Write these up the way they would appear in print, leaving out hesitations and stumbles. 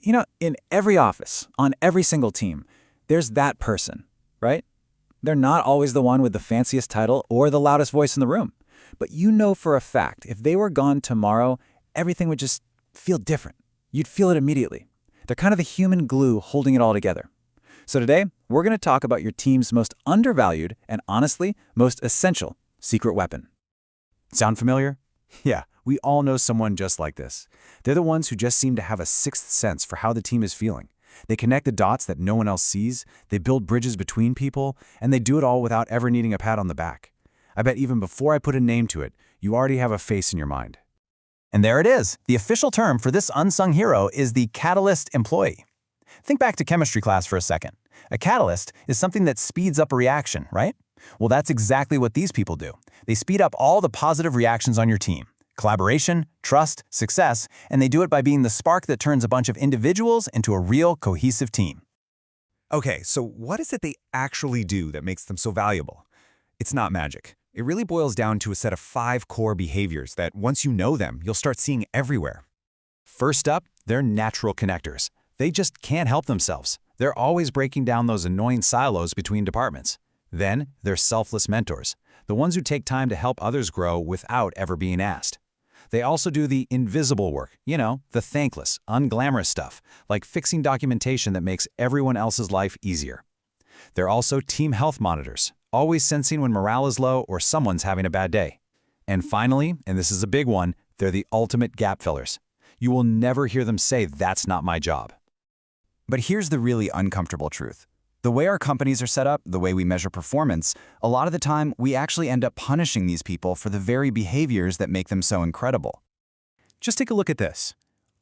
In every office, on every single team, there's that person, right? They're not always the one with the fanciest title or the loudest voice in the room. But you know for a fact, if they were gone tomorrow, everything would just feel different. You'd feel it immediately. They're kind of the human glue holding it all together. So today, we're going to talk about your team's most undervalued and honestly, most essential secret weapon. Sound familiar? Yeah, we all know someone just like this. They're the ones who just seem to have a sixth sense for how the team is feeling. They connect the dots that no one else sees, they build bridges between people, and they do it all without ever needing a pat on the back. I bet even before I put a name to it, you already have a face in your mind. And there it is. The official term for this unsung hero is the catalyst employee. Think back to chemistry class for a second. A catalyst is something that speeds up a reaction, right? Well, that's exactly what these people do. They speed up all the positive reactions on your team. Collaboration, trust, success, and they do it by being the spark that turns a bunch of individuals into a real cohesive team. Okay, so what is it they actually do that makes them so valuable? It's not magic. It really boils down to a set of 5 core behaviors that once you know them, you'll start seeing everywhere. First up, they're natural connectors. They just can't help themselves. They're always breaking down those annoying silos between departments. Then, they're selfless mentors, the ones who take time to help others grow without ever being asked. They also do the invisible work, the thankless, unglamorous stuff, like fixing documentation that makes everyone else's life easier. They're also team health monitors, always sensing when morale is low or someone's having a bad day. And finally, and this is a big one, they're the ultimate gap fillers. You will never hear them say, "That's not my job." But here's the really uncomfortable truth. The way our companies are set up, the way we measure performance, a lot of the time we actually end up punishing these people for the very behaviors that make them so incredible. Just take a look at this.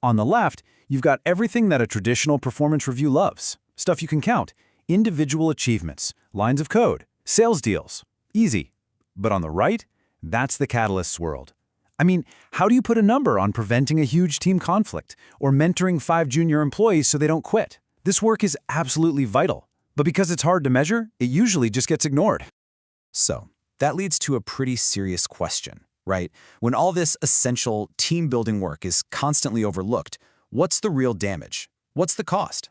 On the left, you've got everything that a traditional performance review loves. Stuff you can count. Individual achievements, lines of code, sales deals. Easy. But on the right, that's the catalyst's world. I mean, how do you put a number on preventing a huge team conflict or mentoring 5 junior employees so they don't quit? This work is absolutely vital. But because it's hard to measure, it usually just gets ignored. So, that leads to a pretty serious question, right? When all this essential team-building work is constantly overlooked, what's the real damage? What's the cost?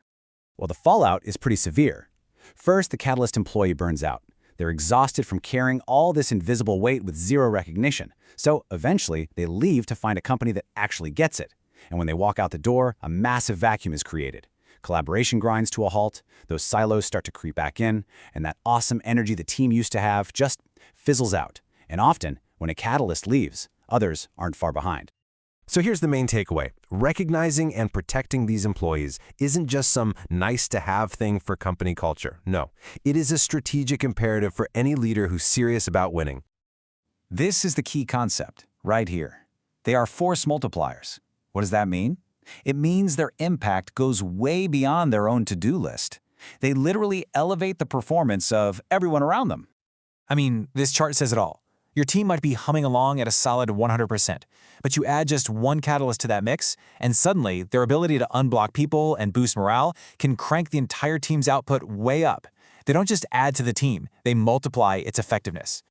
Well, the fallout is pretty severe. First, the catalyst employee burns out. They're exhausted from carrying all this invisible weight with zero recognition. So eventually, they leave to find a company that actually gets it. And when they walk out the door, a massive vacuum is created. Collaboration grinds to a halt, those silos start to creep back in, and that awesome energy the team used to have just fizzles out. And often, when a catalyst leaves, others aren't far behind. So here's the main takeaway. Recognizing and protecting these employees isn't just some nice-to-have thing for company culture. No, it is a strategic imperative for any leader who's serious about winning. This is the key concept, right here. They are force multipliers. What does that mean? It means their impact goes way beyond their own to-do list. They literally elevate the performance of everyone around them. I mean, this chart says it all. Your team might be humming along at a solid 100%, but you add just one catalyst to that mix, and suddenly their ability to unblock people and boost morale can crank the entire team's output way up. They don't just add to the team, they multiply its effectiveness.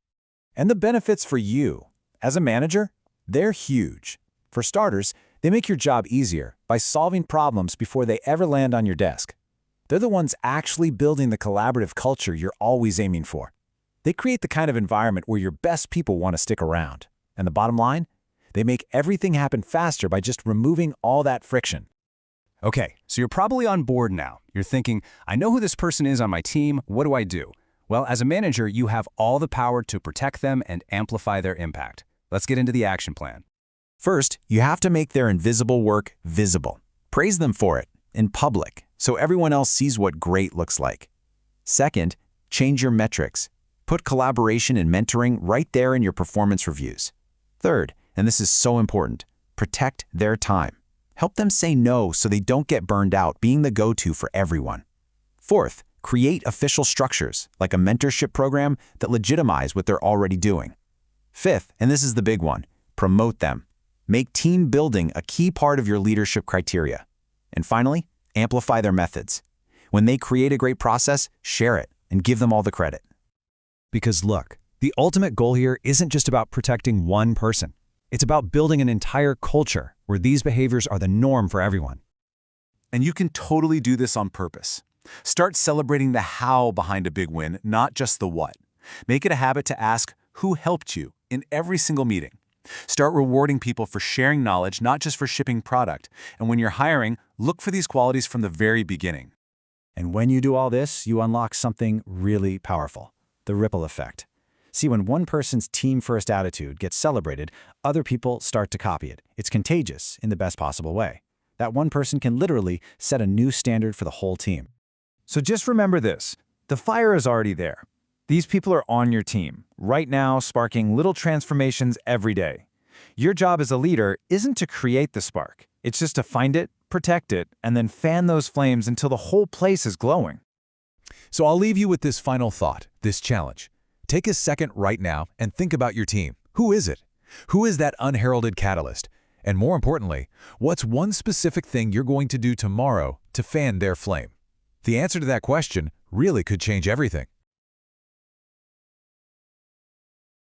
And the benefits for you, as a manager, they're huge. For starters, they make your job easier by solving problems before they ever land on your desk. They're the ones actually building the collaborative culture you're always aiming for. They create the kind of environment where your best people want to stick around. And the bottom line? They make everything happen faster by just removing all that friction. Okay, so you're probably on board now. You're thinking, I know who this person is on my team, what do I do? Well, as a manager, you have all the power to protect them and amplify their impact. Let's get into the action plan. First, you have to make their invisible work visible. Praise them for it, in public, so everyone else sees what great looks like. Second, change your metrics. Put collaboration and mentoring right there in your performance reviews. Third, and this is so important, protect their time. Help them say no so they don't get burned out being the go-to for everyone. Fourth, create official structures, like a mentorship program that legitimize what they're already doing. Fifth, and this is the big one, promote them. Make team building a key part of your leadership criteria. And finally, amplify their methods. When they create a great process, share it and give them all the credit. Because look, the ultimate goal here isn't just about protecting one person. It's about building an entire culture where these behaviors are the norm for everyone. And you can totally do this on purpose. Start celebrating the how behind a big win, not just the what. Make it a habit to ask who helped you in every single meeting. Start rewarding people for sharing knowledge, not just for shipping product. And when you're hiring, look for these qualities from the very beginning. And when you do all this, you unlock something really powerful, the ripple effect. See, when one person's team-first attitude gets celebrated, other people start to copy it. It's contagious in the best possible way. That one person can literally set a new standard for the whole team. So just remember this, the fire is already there. These people are on your team, right now sparking little transformations every day. Your job as a leader isn't to create the spark. It's just to find it, protect it, and then fan those flames until the whole place is glowing. So I'll leave you with this final thought, this challenge. Take a second right now and think about your team. Who is it? Who is that unheralded catalyst? And more importantly, what's one specific thing you're going to do tomorrow to fan their flame? The answer to that question really could change everything.